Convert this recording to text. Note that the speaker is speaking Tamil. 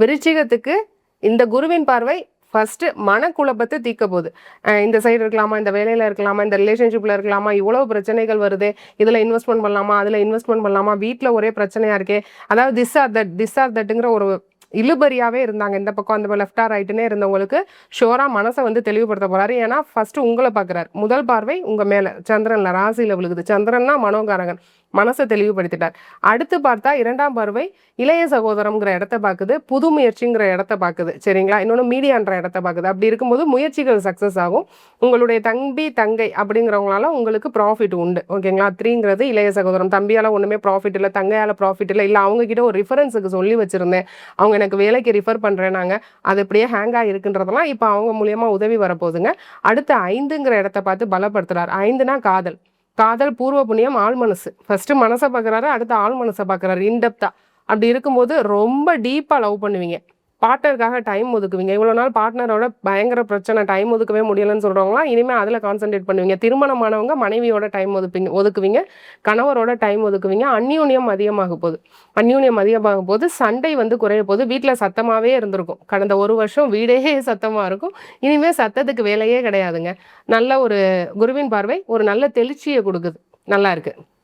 விருச்சிகத்துக்கு இந்த குருவின் பார்வை ஃபர்ஸ்ட் மனக்குழப்பத்தை தீர்க்க போகுது. இந்த சைடு இருக்கலாமா, இந்த வேலையில இருக்கலாமா, இந்த ரிலேஷன்ஷிப்ல இருக்கலாமா, இவ்வளவு பிரச்சனைகள் வருது, இதுல இன்வெஸ்ட்மெண்ட் பண்ணலாமா, அதுல இன்வெஸ்ட்மெண்ட் பண்ணலாமா, வீட்டுல ஒரே பிரச்சனையா இருக்கே, அதாவது திஸ் ஆர் தட்டுங்கிற ஒரு இழுபறியாவே இருந்தாங்க. இந்த பக்கம் அந்த லெஃப்ட் ஆர் ரைட்டுன்னே இருந்தவங்களுக்கு ஷோரா மனசை வந்து தெளிவுபடுத்த போறாரு. ஏன்னா ஃபர்ஸ்ட் உங்களை பார்க்குறாரு. முதல் பார்வை உங்க மேல சந்திரன்ல ராசியில விழுகுது. சந்திரன்னா மனோகாரகன், மனசை தெளிவுபடுத்திட்டார். அடுத்து பார்த்தா 2ஆம் பார்வை இளைய சகோதரம்ங்கிற இடத்த பார்க்குது, புது முயற்சிங்கிற இடத்த பார்க்குது. சரிங்களா? இன்னொன்று மீடியான்ற இடத்த பார்க்குது. அப்படி இருக்கும்போது முயற்சிகள் சக்ஸஸ் ஆகும். உங்களுடைய தம்பி தங்கை அப்படிங்கிறவங்களால உங்களுக்கு ப்ராஃபிட் உண்டு. ஓகேங்களா? 3ங்கிறது இளைய சகோதரம். தம்பியால் ஒன்றுமே ப்ராஃபிட் இல்லை, தங்கையால் ப்ராஃபிட் இல்லை, இல்லை அவங்கக்கிட்ட ஒரு ரிஃபரன்ஸுக்கு சொல்லி வச்சுருந்தேன், அவங்க எனக்கு வேலைக்கு ரிஃபர் பண்ணுறேனாங்க, அது இப்படியே ஹேங் ஆகிருக்குன்றதெல்லாம் இப்போ அவங்க மூலியமாக உதவி வரப்போகுதுங்க. அடுத்து 5ங்கிற இடத்த பார்த்து பலப்படுத்துகிறார். 5னா காதல். காதல், பூர்வ புண்ணியம், ஆள் மனசு. ஃபர்ஸ்ட் மனசை பார்க்குறாரு, அடுத்து ஆள் மனசை பார்க்குறாரு இன்டெப்தா. அப்படி இருக்கும்போது ரொம்ப டீப்பாக லவ் பண்ணுவீங்க. பார்ட்னருக்காக டைம் ஒதுக்குவீங்க. இவ்வளோ நாள் பார்ட்னரோட பயங்கர பிரச்சனை, டைம் ஒதுக்கவே முடியலன்னு சொல்கிறவங்களாம் இனிமேல் அதில் கான்சென்ட்ரேட் பண்ணுவீங்க. திருமணமானவங்க மனைவியோட டைம் ஒதுக்குவீங்க, கணவரோட டைம் ஒதுக்குவீங்க. அந்யோன்யம் அதிகமாக போகுது. அந்யோன்யம் அதிகமாக போது சண்டை வந்து குறைய போது. வீட்டில் சத்தமாகவே இருந்திருக்கும். கடந்த ஒரு வருஷம் வீடே சத்தமாக இருக்கும். இனிமேல் சத்தத்துக்கு வேலையே கிடையாதுங்க. நல்ல ஒரு குருவின் பார்வை ஒரு நல்ல தெளிச்சியை கொடுக்குது. நல்லா இருக்கு.